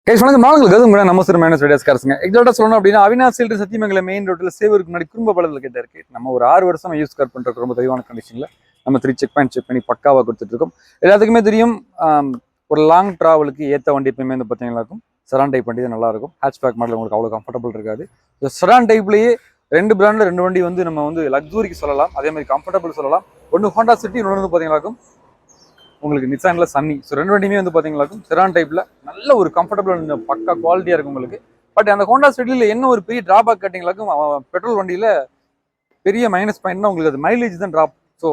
Guys வணக்கம். நாங்கள் கதுங்க நம்ம சிறு மைனஸ் ரேடியஸ் காசுங்க. எக்ஸாக்டா சொல்லணும் அப்படின்னா அவினாசியில் சத்தியமங்கலம் மெயின் ரோட்டில் சேவருக்கு முன்னாடி குடும்ப பலத்தில் கிட்ட இருக்கு. நம்ம ஒரு 6 வருஷமா யூஸ் கார் பண்றதுக்கு ரொம்ப தெளிவான கண்டிஷன்ல நம்ம 3 செக் பண்ணி பக்காவா கொடுத்துட்டு இருக்கோம். எல்லாத்துக்குமே தெரியும், ஒரு லாங் டிராவலுக்கு ஏற்ற வண்டி எப்பயுமே வந்து பார்த்தீங்கன்னா இருக்கும். செடான் டைப் வண்டி தான் நல்லா இருக்கும். ஹேட்ச்பேக் மாடல் உங்களுக்கு அவ்வளோ கம்ஃபர்டபுள் இருக்காது. செடான் டைப்லேயே 2 பிராண்டில் 2 வண்டி வந்து நம்ம வந்து லக்ஸூரிக்கு சொல்லலாம், அதே மாதிரி கம்ஃபர்டபுள் சொல்லலாம். ஒன்று ஹோண்டா சிட்டி, இன்னொன்று வந்து பார்த்தீங்கன்னா உங்களுக்கு நிசான்ல சன்னி. ஸோ 2 வண்டியுமே வந்து பார்த்தீங்கன்னா செடான் டைப்ல நல்ல ஒரு கம்ஃபர்டபுள் பக்கா குவாலிட்டியா இருக்கும் உங்களுக்கு. பட் அந்த ஹோண்டா சிட்டியில் என்ன ஒரு பெரிய டிராபேக் கேட்டிங்களாக்கும், பெட்ரோல் வண்டியில பெரிய மைனஸ் பாயிண்ட்னா உங்களுக்கு அது மைலேஜ் தான் டிராப். ஸோ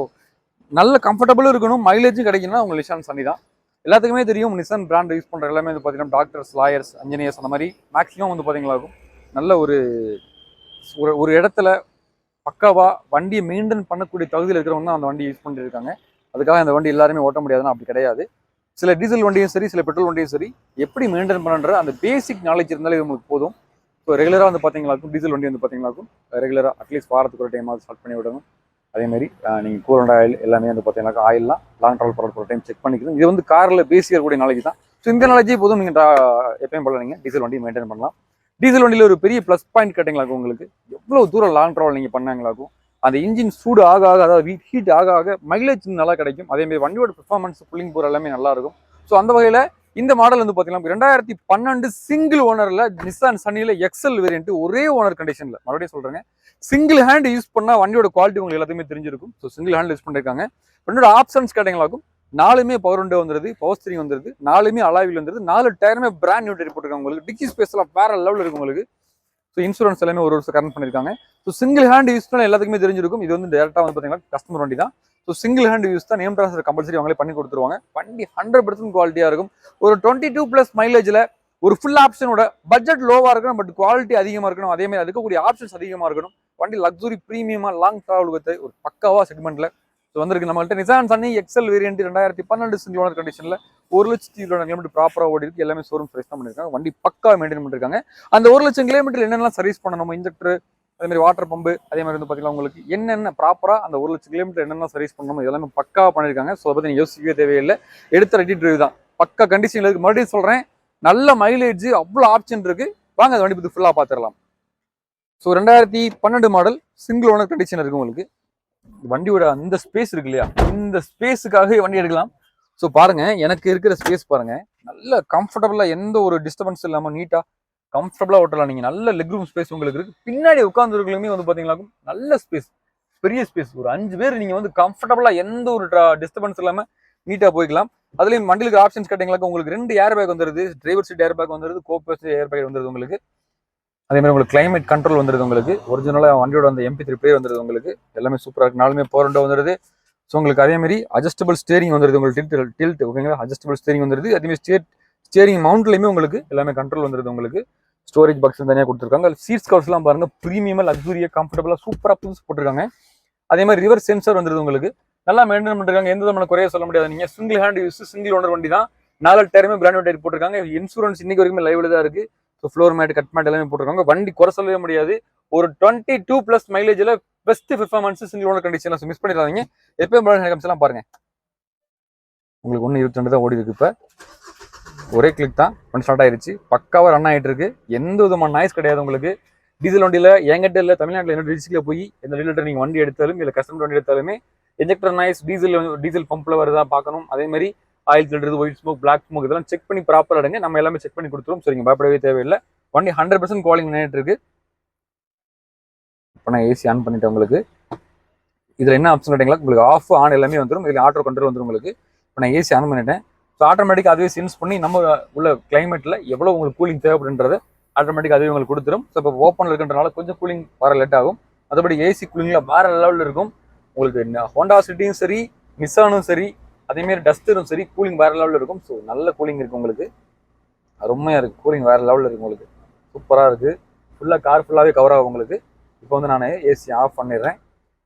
நல்ல கம்ஃபர்டபுளும் இருக்கணும், மைலேஜும் கிடைக்கணும்னா உங்களுக்கு நிசான் சன்னி தான். எல்லாத்துக்குமே தெரியும் நிசான் பிராண்ட் யூஸ் பண்ணுற எல்லாமே வந்து பார்த்தீங்கன்னா டாக்டர்ஸ், லாயர்ஸ், இன்ஜினியர்ஸ் அந்த மாதிரி மேக்ஸிமம் வந்து பார்த்தீங்களா நல்ல ஒரு ஒரு இடத்துல பக்காவா வண்டியை மெயின்டைன் பண்ணக்கூடிய தகுதியில் இருக்கிறவங்க தான் அந்த வண்டி யூஸ் பண்ணிட்டு இருக்காங்க. அதுக்காக அந்த வண்டி எல்லாருமே ஓட்ட முடியாதுன்னா அப்படி கிடையாது. சில டீசல் வண்டியும் சரி, சில பெட்ரோல் வண்டியும் சரி, எப்படி மெயின்டைன் பண்ணுற அந்த பேசிக் நாலேஜ் இருந்தாலே இது உங்களுக்கு போதும். ஸோ ரெகுலராக வந்து பார்த்தீங்களாக்கும் டீசல் வண்டி வந்து பார்த்தீங்களாக்கும் ரெகுலராக அட்லீஸ்ட் வாரத்துக்கு ஒரு டைமாவது ஸ்டார்ட் பண்ணி விடணும். அதேமாதிரி நீங்கள் கூலண்ட் ஆயில் எல்லாமே வந்து பார்த்தீங்கன்னா ஆயில்லாம் லாங் ட்ராவல் போகிற ஒரு டைம் செக் பண்ணிக்கணும். இது வந்து காரில் பேசிக் இருக்கக்கூடிய நாலேஜ் தான். ஸோ இந்த நாலேஜே போதும், நீங்கள் எப்பயும் போல நீங்கள் டீசல் வண்டி மெயின்டைன் பண்ணலாம். டீசல் வண்டியில் ஒரு பெரிய ப்ளஸ் பாயிண்ட் கேட்டிங்களாக்கும் உங்களுக்கு எவ்வளோ தூரம் லாங் ட்ராவல் நீங்கள் பண்ணாங்களாக்கும் அந்த இன்ஜின் சூடு ஆக அதாவது ஹீட் ஆக மைலேஜ் நல்லா கிடைக்கும். அதேமாதிரி வண்டியோட பெர்ஃபார்மன்ஸ் புல்லிங் போகிற எல்லாமே நல்லா இருக்கும். ஸோ அந்த வகையில் இந்த மாடல் வந்து பார்த்தீங்கன்னா 2012 சிங்கிள் ஓனரில் நிசான் சன்னியில் எக்ஸல் வேரியன்ட் ஒரே ஓனர் கண்டிஷனில், மறுபடியும் சொல்கிறேங்க, சிங்கிள் ஹேண்ட் யூஸ் பண்ணால் வண்டியோட குவாலிட்டி உங்களுக்கு எல்லாத்தையுமே தெரிஞ்சிருக்கும். ஸோ சிங்கிள் ஹேண்ட் யூஸ் பண்ணியிருக்காங்க. வண்டியோட ஆப்ஷன்ஸ் கேட்டிங்களாக்கும் 4மே பவர் விண்டோ வந்துருது, பவர் ஸ்டீரிங் வந்துருது, 4மே அலாவில் வந்துருது, 4 டயருமே பிராண்ட் நியூ டயர் போட்டிருக்காங்க உங்களுக்கு. டிக்கி ஸ்பேஸ்லாம் வேற லெவலில் இருக்கும் உங்களுக்கு. ஸோ இன்சூரன்ஸ் எல்லாமே ஒரு வருஷம் கரண்ட் பண்ணியிருக்காங்க. ஸோ சிங்கிள் ஹேண்ட் யூஸ் பண்ணால் எல்லாத்துக்குமே தெரிஞ்சிருக்கும். இது வந்து டேரெக்டாக வந்து பார்த்தீங்கன்னா கஸ்டமர் வண்டி தான். ஸோ சிங்கிள் ஹேண்ட் யூஸ் தான், நேம் ட்ரான்ஸ்ஃபர் கம்பல்சரி அவங்களே பண்ணி கொடுத்துருவாங்க. வண்டி 100% குவாலிட்டியாக இருக்கும். ஒரு 22+ மைலேஜில் ஒரு ஃபுல் ஆப்ஷனோட பட்ஜெட் லோவாக இருக்கணும், பட் குவாலிட்டி அதிகமாக இருக்கணும். அதேமாதிரி அதுக்கக்கூடிய ஆப்ஷன்ஸ் அதிகமாக இருக்கணும். வண்டி லக்ஸுரி ப்ரீமியமாக லாங் ட்ராவலுக்கு ஒரு பக்காவா செக்மெண்ட்ல ஸோ வந்திருக்கு நம்மள்ட்ட. Nissan Sunny XL variant 2012 single owner கண்டிஷனில் 1,00,000 கிலோமீட்டர் ப்ராப்பராக ஓடி இருக்கு. எல்லாமே ஷோரூம் சர்வீஸ் தான் பண்ணியிருக்காங்க. வண்டி பக்கா மெயின்டைன் பண்ணிருக்காங்க. அந்த 1,00,000 கிலோமீட்டர் என்னென்னலாம் சர்வீஸ் பண்ணணும், இன்ஜெக்டர், அதே மாதிரி வாட்டர் பம்பு, அதே மாதிரி வந்து பார்த்தீங்கன்னா உங்களுக்கு என்னென்ன ப்ராப்பராக அந்த 1,00,000 கிலோமீட்டர் என்னென்ன சர்வீஸ் பண்ணணும் எல்லாமே பக்காவாக பண்ணியிருக்காங்க. ஸோ அதை பற்றி நீங்கள் யோசிக்கவே தேவையில்லை. எடுத்த ரெடி டிரைவ் தான், பக்கா கண்டிஷனில் இருக்குது. மறுபடியும் சொல்கிறேன், நல்ல மைலேஜ், அவ்வளோ ஆப்ஷன் இருக்கு. வாங்க அந்த வண்டி பற்றி ஃபுல்லாக பார்த்துடலாம். So 2012 model single owner condition இருக்கு உங்களுக்கு. வண்டியோட அந்த ஸ்பேஸ் இருக்கு இல்லையா, இந்த ஸ்பேஸுக்காக வண்டி எடுக்கலாம். ஸோ பாருங்க, எனக்கு இருக்கிற ஸ்பேஸ் பாருங்க, நல்ல கம்ஃபர்டபுளா, எந்த ஒரு டிஸ்டர்பன்ஸ் இல்லாமல் நீட்டா கம்ஃபர்டபுளா ஓட்டலாம். நீங்க நல்ல லெக் ரூம் ஸ்பேஸ் உங்களுக்கு இருக்கு. பின்னாடி உட்காந்துருக்கலுமே வந்து பாத்தீங்கன்னா நல்ல ஸ்பேஸ், பெரிய ஸ்பேஸ். ஒரு 5 பேர் நீங்க வந்து கம்ஃபர்டபுளா எந்த ஒரு டிஸ்டர்பன்ஸ் இல்லாம நீட்டா போய்க்கலாம். அதுலயும் வண்டிலுக்கு ஆப்ஷன்ஸ் கேட்டீங்களா, உங்களுக்கு 2 ஏர் பேக் வந்துருது, டிரைவர் சீட் ஏர் பேக் வந்துருது, கோபேசஞ்சர் ஏர் பேக் வந்துருது உங்களுக்கு. அதே மாதிரி உங்களுக்கு கிளைமேட் கண்ட்ரோல் வந்துருது உங்களுக்கு. ஒரிஜினலா வண்டியோட அந்த MP3 பிளே வந்துருது உங்களுக்கு. எல்லாமே சூப்பரா இருக்கு. 4மே பவர் விண்டோ வந்துருது. ஸோ உங்களுக்கு அதே மாதிரி அட்ஜஸ்டபிள் ஸ்டேரிங் வந்துருது உங்களுக்கு. டில்ட் ஓகேங்களா, அட்ஜஸ்டபிள் ஸ்டேரிங் வந்துருது. அதே மாதிரி ஸ்டேரிங் மவுண்ட்லயுமே உங்களுக்கு எல்லாமே கண்ட்ரோல் வந்துருது உங்களுக்கு. ஸ்டோரேஜ் பாக்ஸ் தனியாக கொடுத்துருக்காங்க. சீட்ஸ் கவர்ஸ்லாம் பாருங்க, ப்ரீமியமா லக்ஸுரியா கம்ஃபர்டபுளா சூப்பரா புதுசு போட்டிருக்காங்க. அதே மாதிரி ரிவர்ஸ் சென்சார் வந்துருது உங்களுக்கு. நல்லா மெயின்டைன் பண்ணிருக்காங்க. எந்த விதமான குறைய சொல்ல முடியாது. நீங்க single hand use, single owner வண்டி தான். 4 டயருமே பிராண்ட் நியூ டயர் போட்டிருக்காங்க. இன்சூரன்ஸ் இன்னைக்கு வரைக்கும் லைவ்ல தான் இருக்கு. So floor mat, cut mat எல்லாமே போட்டிருக்காங்க. வண்டி குறை சொல்லவே முடியாது. ஒரு 22+ மைலேஜ்ல பெஸ்ட் பெர்ஃபார்மன்ஸ் சிங்கிள் ஓனர் கண்டிஷன்ல. மிஸ் பண்ணிடாதீங்க. எப்பயும் எல்லாம் பாருங்க, உங்களுக்கு 1.22 தான் ஓடி இருக்கு. இப்ப ஒரே கிளிக் தான் வண்டி ஸ்டார்ட் ஆயிருச்சு. பக்காவா ரன் ஆயிட்டு இருக்கு. எந்த விதமான நாய்ஸ் கிடையாது உங்களுக்கு. டீசல் வண்டியில என்கிட்ட இல்ல, தமிழ்நாட்டில் என்ன டிஸ்ட்ரிக்ட்ல போய் எந்த டீலர் நீங்க வண்டி எடுத்தாலும் இல்ல கஸ்டமர் வண்டி எடுத்தாலுமே இன்ஜெக்டர் நாய்ஸ், டீசல் பம்ப்ல வருதா பார்க்கணும். அதே மாதிரி oil filter, white smoke, black smoke இதெல்லாம் செக் பண்ணி ப்ராப்பரா எடுங்க. நம்ம எல்லாமே செக் பண்ணி கொடுத்துருவோம். சரிங்க, பயப்படவே தேவையில்லை. வண்டி 100% குவாலிங் நின்றுட்டு இருக்கு. இப்போ நான் ஏசி ஆன் பண்ணிட்டேன் உங்களுக்கு. இதுல என்ன ஆப்ஷன் கேட்டீங்களா, உங்களுக்கு ஆஃப் ஆன் எல்லாமே வந்துடும். இதுல ஆட்டோ கண்ட்ரோல் வந்துடும் உங்களுக்கு. இப்போ நான் ஏசி ஆன் பண்ணிட்டேன். ஸோ ஆட்டோமேட்டிக் அதுவே சென்ஸ் பண்ணி நம்ம உள்ள கிளைமேட்ல எவ்வளவு உங்களுக்கு கூலிங் தேவைப்படுன்றது ஆட்டோமேட்டிக் அதுவே உங்களுக்கு கொடுத்துரும். ஸோ இப்போ ஓப்பன்ல இருக்கின்றனால கொஞ்சம் கூலிங் வர லேட் ஆகும். மற்றபடி ஏசி கூலிங்ல வேற லெவலில் இருக்கும் உங்களுக்கு. ஹோண்டா சிட்டியும் சரி, நிசானும் சரி, அதே மாதிரி டஸ்டரும் சரி, கூலிங் வேற லெவலில் இருக்கும். ஸோ நல்ல கூலிங் இருக்கு உங்களுக்கு. அருமையா இருக்கு, கூலிங் வேற லெவலில் இருக்கு உங்களுக்கு. சூப்பரா இருக்கு. ஃபுல்லா கார் ஃபுல்லாவே கவர் ஆகும் உங்களுக்கு. இப்போ வந்து நான் ஏசி ஆஃப் பண்ணிடுறேன்.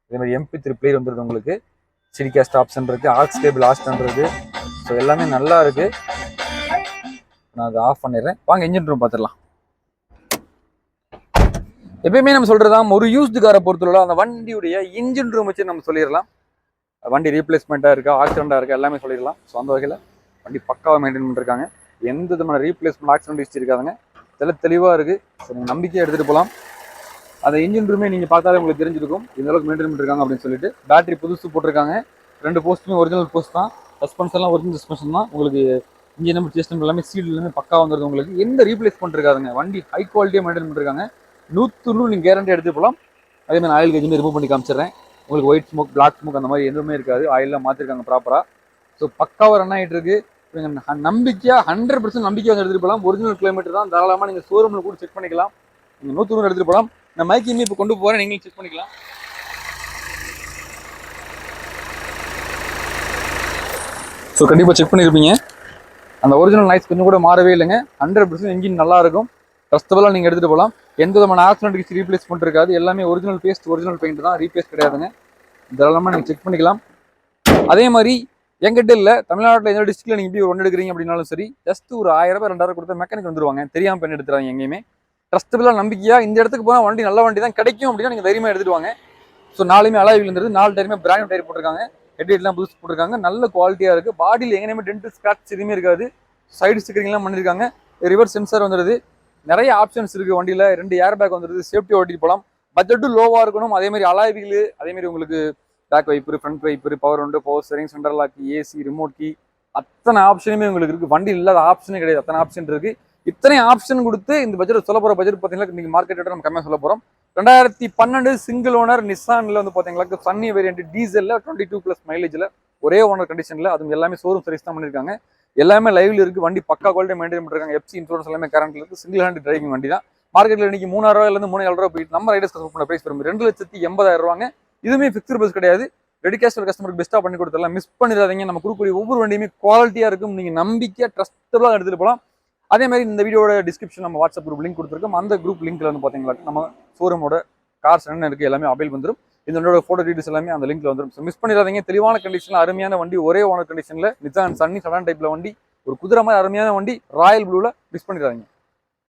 இதே மாதிரி MP3 பிளேயர் வந்துருது உங்களுக்கு. சிடிகாஸ்ட் ஆப்ஷன் இருக்கு, ஆக்ஸ் கேபிள் ஆப்ஷன் இருக்கு. ஸோ எல்லாமே நல்லா இருக்கு. நான் அதை ஆஃப் பண்ணிடுறேன். வாங்க இன்ஜின் ரூம் பார்த்துடலாம். எப்பயுமே நம்ம சொல்றதான், ஒரு யூஸ்டு காரை பொறுத்தவரை அந்த வண்டியுடைய இன்ஜின் ரூம் வச்சு நம்ம சொல்லிடலாம். வண்டி ரீப்ளேஸ்மெண்ட்டாக இருக்கா, ஆக்சிடென்ட்டாக இருக்கா, எல்லாமே சொல்லிடலாம். ஸோ அந்த வகையில் வண்டி பக்காவாக மெயின்டைன் பண்ணிருக்காங்க. எந்த விதமான ரீப்ளேஸ்மெண்ட் ஆக்சிடென்ட் ஹிஸ்டரி இருக்காதுங்க. தெளிவாக இருக்குது. ஸோ நீங்கள் நம்பிக்கையாக எடுத்துகிட்டு போகலாம். அந்த இன்ஜின் ரூமே நீங்கள் பார்த்தாலே உங்களுக்கு தெரிஞ்சிருக்கும் இந்த அளவுக்கு மெயின்டைன் பண்ணிருக்காங்க அப்படின்னு சொல்லிட்டு. பேட்டரி புதுசு போட்டிருக்காங்க. 2 போஸ்ட்டுமே ஒரிஜினல் போஸ்ட் தான். சஸ்பென்ஷன்லாம் ஒரிஜினல் சஸ்பென்ஷன் தான். உங்களுக்கு இன்ஜின் நம்பர் சேஸ் நம்பர் எல்லாமே சீல் எல்லாமே பக்கா வந்துருது. உங்களுக்கு எந்த ரீப்ளேஸ்மெண்ட் இருக்காதுங்க. வண்டி ஹை குவாலிட்டியாக மெயின்டைன் பண்ணிருக்காங்க. 100 நீங்கள் கேரண்டி எடுத்துகிட்டு போகலாம். அதே மாதிரி ஆயில் கேஜுமே ரிமூவ் பண்ணி காமிச்சிடுறேன். உங்களுக்கு ஒயிட் ஸ்மோக், பிளாக் ஸ்மோக் அந்த மாதிரி எதுவுமே இருக்காது. ஆயிலெலாம் மாற்றிருக்காங்க ப்ராப்பராக. ஸோ பக்காவாக ரன் ஆகிட்டு இருக்கு. நம்பிக்கையாக 100% நம்பிக்கையாக வந்து எடுத்துகிட்டு போகலாம். ஒரிஜினல் கிலோமீட்டர் தான். தாராளமாக நீங்கள் ஷோரூமில் கூட செக் பண்ணிக்கலாம். நீங்கள் 100 எடுத்துகிட்டு போகலாம். நான் மைக்கையுமே இப்போ கொண்டு போகிறேன், நீங்களும் செக் பண்ணிக்கலாம். ஸோ கண்டிப்பாக செக் பண்ணியிருப்பீங்க. அந்த ஒரிஜினல் நாய்ஸ் கொஞ்சம் கூட மாறவே இல்லைங்க. 100% இன்ஜின் நல்லா இருக்கும். ட்ரஸ்டபுளாக நீங்கள் எடுத்துகிட்டு போகலாம். எந்த விதமான ஆக்சிடென்ட் ரீப்ளேஸ்மெண்ட் இருக்காது. எல்லாமே ஒரிஜினல் பேஸ்ட், ஒரிஜினல் பெயிண்ட் தான். ரீப்ளேஸ் கிடையாதுங்க. இதெல்லாமே நீங்கள் செக் பண்ணிக்கலாம். அதே மாதிரி எங்கிட்ட இல்லை, தமிழ்நாட்டில் எந்த டிஸ்ட்ரிக்ட்ல நீங்கள் இப்படி ஒரு ஒன்று எடுக்கிறீங்க அப்படின்னாலும் சரி, ஜஸ்ட் ஒரு 1000 ரூபாய் 2000 கொடுத்த மெக்கானிக் வந்துருவாங்க. தெரியாமல் பண்ணி எடுத்துறாங்க. எங்கேயுமே ட்ரஸ்டபுளாக நம்பிக்கையாக இந்த இடத்துக்கு போனால் வண்டி நல்ல வண்டி தான் கிடைக்கும் அப்படின்னா நீங்கள் தைரியமாக எடுத்துட்டு வாங்க. ஸோ 4மே அலாய் வீல் இருந்தது. 4 டயருமே பிராண்ட் டயர் போட்டிருக்காங்க. ஹெட்லைட்லாம் புதுசு போட்டிருக்காங்க. நல்ல குவாலிட்டியாக இருக்குது. பாடியில் எங்கேயுமே டென்ட் ஸ்க்ராட்ச் எதுவுமே இருக்காது. சைடு ஸ்டிக்கரிங்லாம் பண்ணியிருக்காங்க. ரிவர்ஸ் சென்சார் வந்துடுது. நிறைய ஆப்ஷன்ஸ் இருக்குது வண்டியில். 2 ஏர் பேக் வந்துடுது. சேஃப்டி ஓட்டிட்டு போகலாம். பட்ஜெட்டும் லோவாக இருக்கணும். அதேமாதிரி அலாய் வீல், அதேமாதிரி உங்களுக்கு back wiper, front wiper, power window, power steering, central lock, AC, remote key, அத்தனை ஆப்ஷனுமே உங்களுக்கு இருக்குது. வண்டி இல்லாத ஆப்ஷனே கிடையாது. அத்தனை ஆப்ஷன் இருக்குது. இத்தனை ஆப்ஷன் கொடுத்து இந்த பட்ஜெட் சொல்ல போகிற பட்ஜெட் பார்த்தீங்கன்னா நீங்கள் மார்க்கெட் நம்ம கம்மியாக சொல்ல போகிறோம். 2012 சிங்கிள் ஓனர் நிசானில் வந்து பார்த்தீங்கன்னா சன்னி வேரியன்ட் டீசலில் 22+ மைலேஜில் ஒரே ஓனர் கண்டிஷனில். அதுவும் எல்லாமே ஷோரூம் சர்வீஸ் தான் பண்ணியிருக்காங்க. எல்லாமே லைவ்ல இருக்குது. வண்டி பக்கா குவாலிட்டி மெயின்டைன் பண்ணிருக்காங்க. எஃப்சி இன்சூரன்ஸ் எல்லாமே கரண்ட்ல இருக்குது. சிங்கிள் ஹேண்ட் டிரைவிங் வண்டி தான். மார்க்கெட்டில் இன்னைக்கு 3000 ரூபாயிலிருந்து 3000 ரூபாய் போயிட்டு நம்ம ரைடர்ஸ் பண்ண பிரைஸ் வரும் 2,80,000 ரூபாங்க. இதுவுமே ஃபிக்ஸ்டு பஸ் கிடையாது. டெடிகேஷன் கஸ்டமருக்கு பெஸ்ட்டாக பண்ணி கொடுத்துடலாம். மிஸ் பண்ணிடாதீங்க. நம்ம கொடுக்கக்கூடிய ஒவ்வொரு வண்டியுமே குவாலிட்டியாக இருக்கும். நீங்கள் நம்பிக்கையாக ட்ரஸ்டபுளாக எடுத்துகிட்டு போகலாம். அதே மாதிரி இந்த வீடியோட டிஸ்கிரிப்ஷன் நம்ம வாட்ஸ்அப் குரூப் லிங்க் கொடுத்துருக்கோம். அந்த குரூப் லிங்க்ல வந்து பார்த்தீங்களா நம்ம ஷோரூமோட கார்ஸ் என்ன இருக்குது எல்லாமே அவைல் வந்துடும். இந்த வண்டியோட ஃபோட்டோ டீடைல்ஸ் எல்லாமே அந்த லிங்க்ல வந்துடும். ஸோ மிஸ் பண்ணிடாதீங்க. தெளிவான கண்டிஷனில் அருமையான வண்டி, ஒரே ஓனர் கண்டிஷனில் நிசான் சன்னி சடான் டைப்ல வண்டி, ஒரு குதிரை மாதிரி அருமையான வண்டி, ராயல் ப்ளூவில். மிஸ் பண்ணிடாதீங்க.